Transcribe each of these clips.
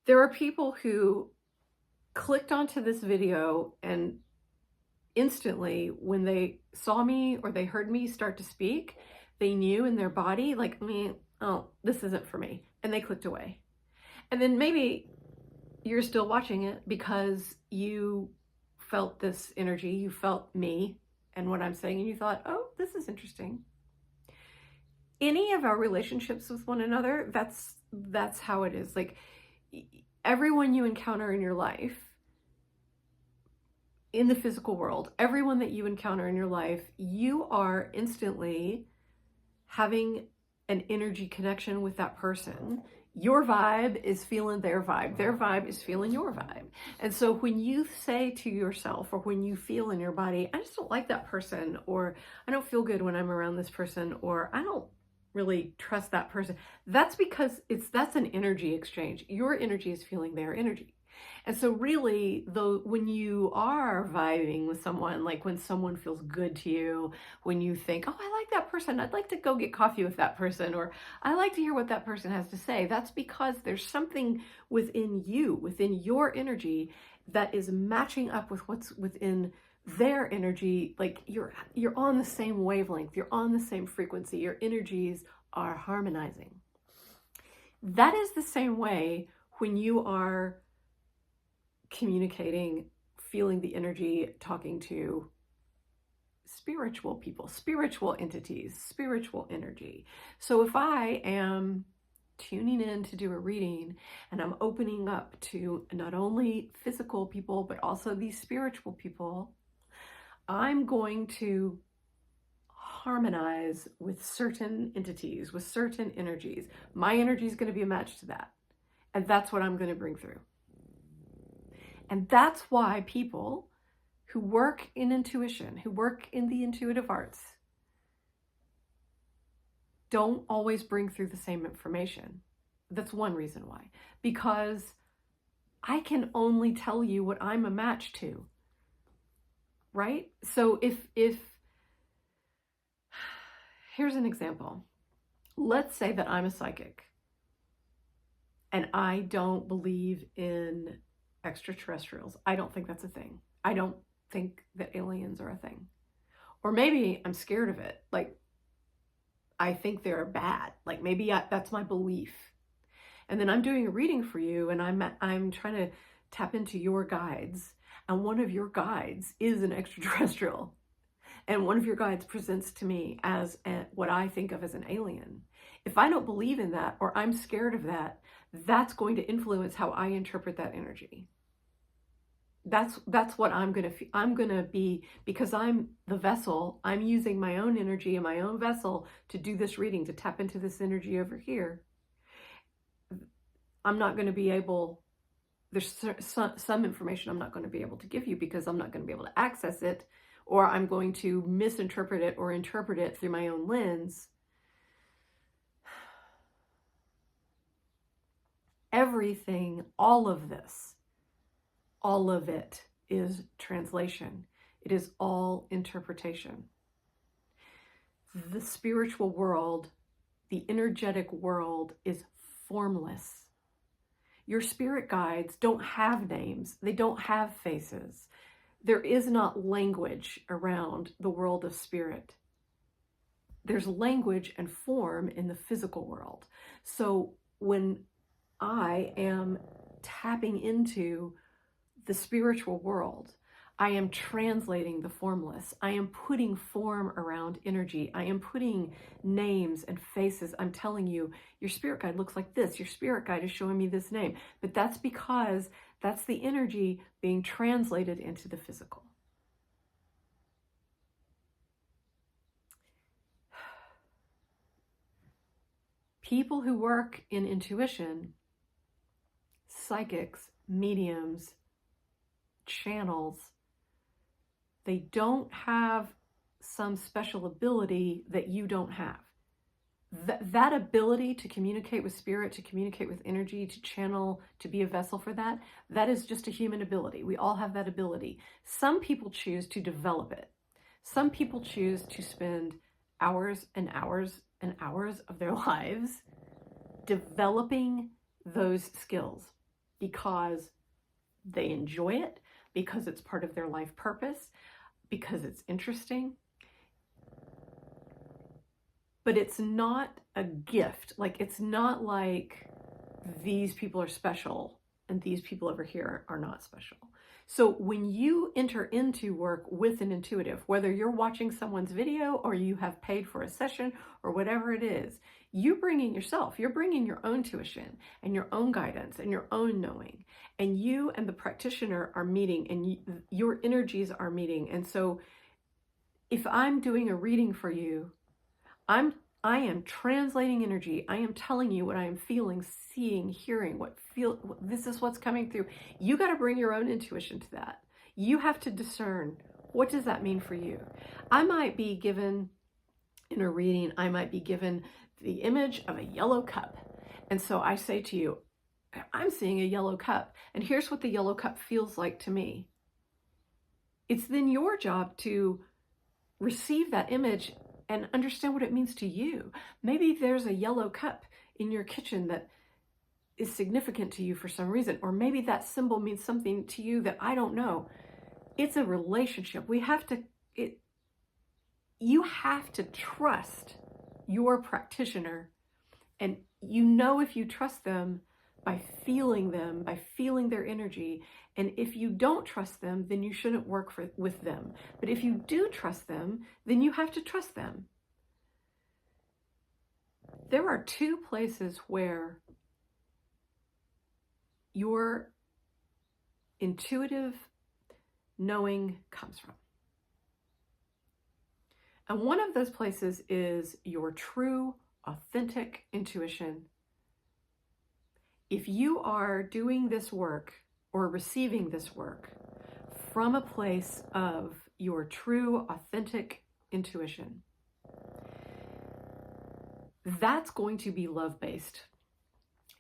There are people who clicked onto this video and instantly when they saw me or they heard me start to speak, they knew in their body, like, oh, this isn't for me. And they clicked away. And then maybe you're still watching it because you felt this energy, you felt me and what I'm saying, and you thought, oh, this is interesting. Any of our relationships with one another, that's how it is. Like, everyone you encounter in your life, in the physical world, everyone that you encounter in your life, you are instantly having an energy connection with that person. Your vibe is feeling their vibe is feeling your vibe. And so when you say to yourself, or when you feel in your body, I just don't like that person, or I don't feel good when I'm around this person, or I don't really trust that person, that's because that's an energy exchange. Your energy is feeling their energy. And so really, though, when you are vibing with someone, like when someone feels good to you, when you think, oh, I like that person, I'd like to go get coffee with that person, or I like to hear what that person has to say, that's because there's something within you, within your energy, that is matching up with what's within their energy. Like you're on the same wavelength, you're on the same frequency, your energies are harmonizing. That is the same way when you are communicating, feeling the energy, talking to spiritual people, spiritual entities, spiritual energy. So if I am tuning in to do a reading and I'm opening up to not only physical people, but also these spiritual people, I'm going to harmonize with certain entities, with certain energies. My energy is going to be a match to that. And that's what I'm going to bring through. And that's why people who work in intuition, who work in the intuitive arts, don't always bring through the same information. That's one reason why. Because I can only tell you what I'm a match to, right? So if here's an example. Let's say that I'm a psychic and I don't believe in extraterrestrials. I don't think that's a thing. I don't think that aliens are a thing. Or maybe I'm scared of it. Like, I think they're bad. Like maybe that's my belief. And then I'm doing a reading for you and I'm trying to tap into your guides. And one of your guides is an extraterrestrial. And one of your guides presents to me as what I think of as an alien. If I don't believe in that, or I'm scared of that, that's going to influence how I interpret that energy. That's what I'm going to be, because I'm the vessel. I'm using my own energy and my own vessel to do this reading, to tap into this energy over here. I'm not going to be able, there's some information I'm not going to be able to give you because I'm not going to be able to access it, or I'm going to misinterpret it or interpret it through my own lens. Everything, all of this, all of it is translation. It is all interpretation. The spiritual world, the energetic world, is formless. Your spirit guides don't have names. They don't have faces. There is not language around the world of spirit. There's language and form in the physical world. So when I am tapping into the spiritual world, I am translating the formless. I am putting form around energy. I am putting names and faces. I'm telling you, your spirit guide looks like this. Your spirit guide is showing me this name. But that's because that's the energy being translated into the physical. People who work in intuition, psychics, mediums, channels, they don't have some special ability that you don't have. That ability to communicate with spirit, to communicate with energy, to channel, to be a vessel for that, that is just a human ability. We all have that ability. Some people choose to develop it. Some people choose to spend hours and hours and hours of their lives developing those skills. because they enjoy it, because it's part of their life purpose, because it's interesting. But it's not a gift. Like, it's not like these people are special and these people over here are not special. So when you enter into work with an intuitive, whether you're watching someone's video or you have paid for a session or whatever it is, you bring in yourself. You're bringing your own tuition and your own guidance and your own knowing. And you and the practitioner are meeting, and your energies are meeting. And so if I'm doing a reading for you, I am translating energy. I am telling you what I am feeling, seeing, hearing, this is what's coming through. You got to bring your own intuition to that. You have to discern, what does that mean for you? I might be given, in a reading, I might be given the image of a yellow cup. And so I say to you, I'm seeing a yellow cup, and here's what the yellow cup feels like to me. It's then your job to receive that image and understand what it means to you. Maybe there's a yellow cup in your kitchen that is significant to you for some reason, or maybe that symbol means something to you that I don't know. It's a relationship. You have to trust your practitioner, and you know if you trust them by feeling their energy. And if you don't trust them, then you shouldn't work with them. But if you do trust them, then you have to trust them. There are two places where your intuitive knowing comes from. And one of those places is your true, authentic intuition. If you are doing this work or receiving this work from a place of your true, authentic intuition, that's going to be love-based.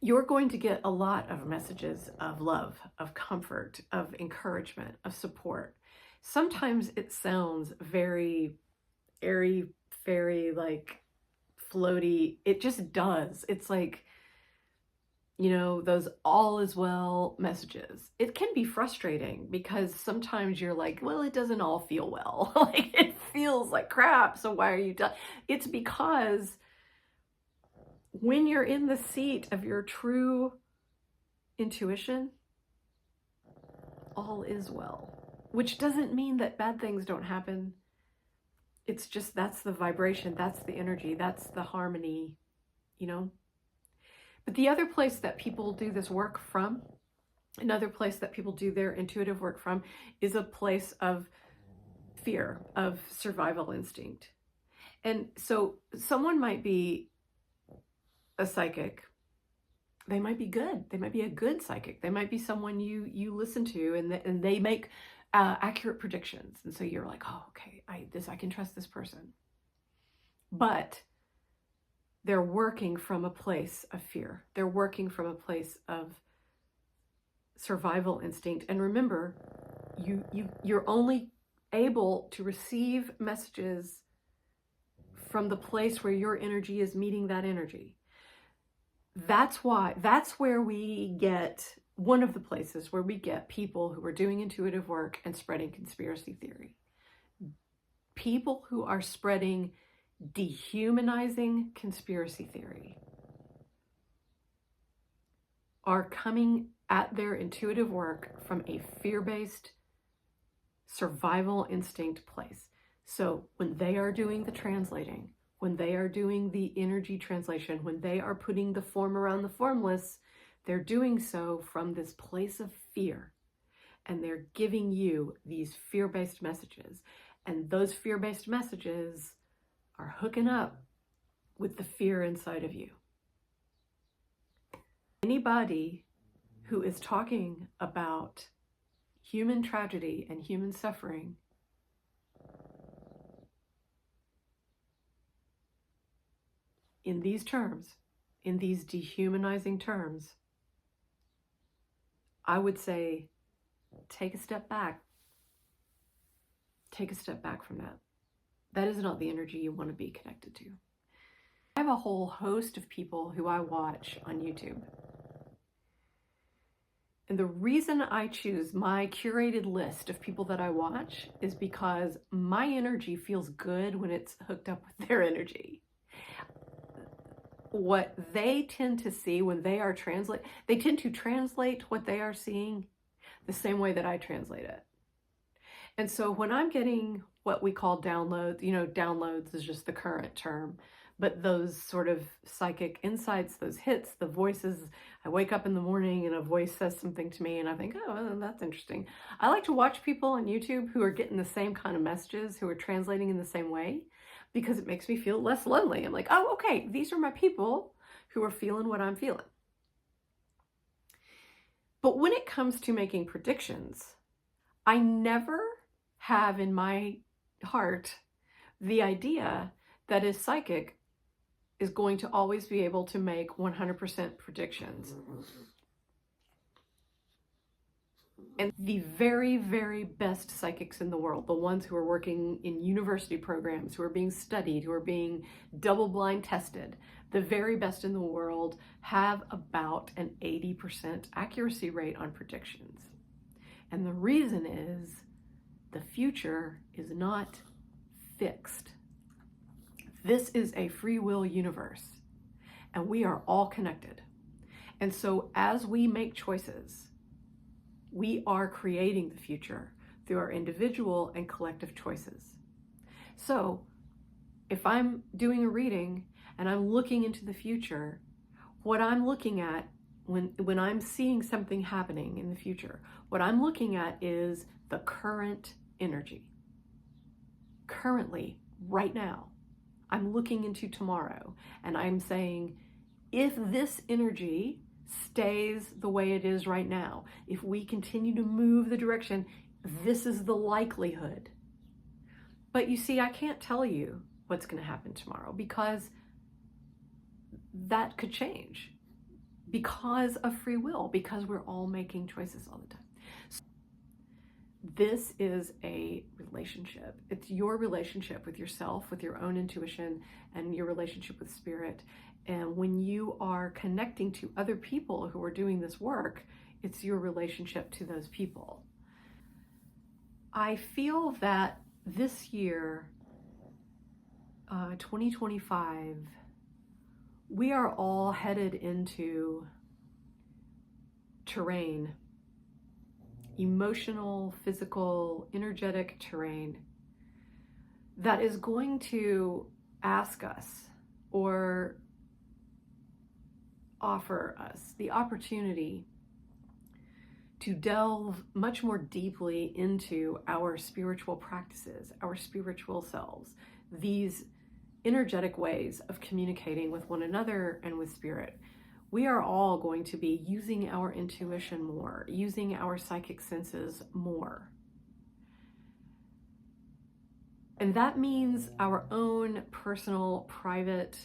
You're going to get a lot of messages of love, of comfort, of encouragement, of support. Sometimes it sounds very airy, fairy, like floaty. It just does. It's like, those all is well messages. It can be frustrating because sometimes you're like, well, it doesn't all feel well. Like, it feels like crap. So why are you done? It's because when you're in the seat of your true intuition, all is well, which doesn't mean that bad things don't happen. It's just, that's the vibration, that's the energy, that's the harmony, But the other place that people do this work from, another place that people do their intuitive work from, is a place of fear, of survival instinct. And so someone might be a psychic. They might be good. They might be a good psychic. They might be someone you listen to, and they make accurate predictions. And so you're like, oh, okay, I can trust this person. But they're working from a place of fear. They're working from a place of survival instinct. And remember, you're only able to receive messages from the place where your energy is meeting that energy. That's where we get, one of the places where we get people who are doing intuitive work and spreading conspiracy theory. People who are spreading dehumanizing conspiracy theory are coming at their intuitive work from a fear-based survival instinct place. So when they are doing the translating, when they are doing the energy translation, when they are putting the form around the formless, they're doing so from this place of fear. And they're giving you these fear-based messages. And those fear-based messages are hooking up with the fear inside of you. Anybody who is talking about human tragedy and human suffering in these terms, in these dehumanizing terms, I would say, take a step back. Take a step back from that. That is not the energy you want to be connected to. I have a whole host of people who I watch on YouTube. And the reason I choose my curated list of people that I watch is because my energy feels good when it's hooked up with their energy. What they tend to see when they are they tend to translate what they are seeing the same way that I translate it. And so when I'm getting what we call downloads, downloads is just the current term, but those sort of psychic insights, those hits, the voices, I wake up in the morning and a voice says something to me and I think, oh, that's interesting. I like to watch people on YouTube who are getting the same kind of messages, who are translating in the same way, because it makes me feel less lonely. I'm like, oh, okay, these are my people who are feeling what I'm feeling. But when it comes to making predictions, I never have in my heart the idea that a psychic is going to always be able to make 100% predictions. And the very, very best psychics in the world, the ones who are working in university programs, who are being studied, who are being double-blind tested, the very best in the world have about an 80% accuracy rate on predictions. And the reason is the future is not fixed. This is a free will universe, and we are all connected. And so as we make choices, we are creating the future through our individual and collective choices. So if I'm doing a reading and I'm looking into the future, what I'm looking at when I'm seeing something happening in the future, what I'm looking at is the current energy. Currently, right now, I'm looking into tomorrow and I'm saying, if this energy stays the way it is right now, if we continue to move the direction, this is the likelihood. But you see, I can't tell you what's going to happen tomorrow because that could change because of free will, because we're all making choices all the time. So this is a relationship. It's your relationship with yourself, with your own intuition, and your relationship with spirit. And when you are connecting to other people who are doing this work, it's your relationship to those people. I feel that this year, 2025, we are all headed into terrain, emotional, physical, energetic terrain that is going to ask us or offer us the opportunity to delve much more deeply into our spiritual practices, our spiritual selves, these energetic ways of communicating with one another and with spirit. We are all going to be using our intuition more, using our psychic senses more. And that means our own personal, private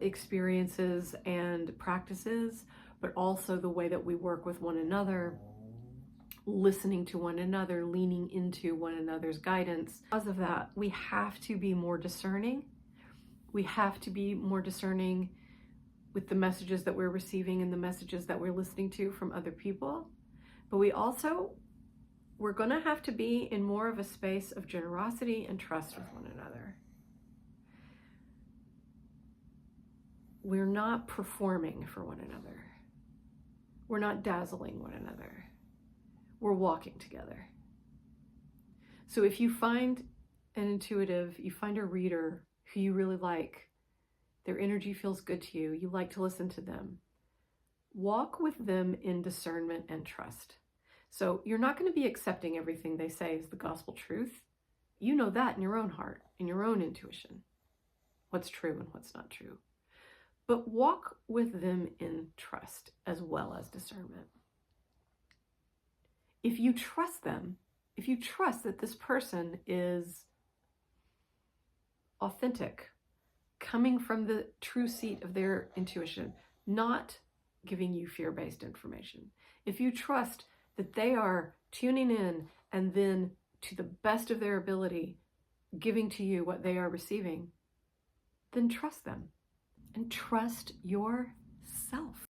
experiences and practices, but also the way that we work with one another, listening to one another, leaning into one another's guidance. Because of that, we have to be more discerning. We have to be more discerning with the messages that we're receiving and the messages that we're listening to from other people. But we're going to have to be in more of a space of generosity and trust with one another. We're not performing for one another. We're not dazzling one another. We're walking together. So if you find an intuitive, you find a reader who you really like, their energy feels good to you, you like to listen to them, walk with them in discernment and trust. So you're not going to be accepting everything they say as the gospel truth. You know that in your own heart, in your own intuition, what's true and what's not true. But walk with them in trust as well as discernment. If you trust them, if you trust that this person is authentic, coming from the true seat of their intuition, not giving you fear-based information, if you trust that they are tuning in and then, to the best of their ability, giving to you what they are receiving, then trust them and trust yourself.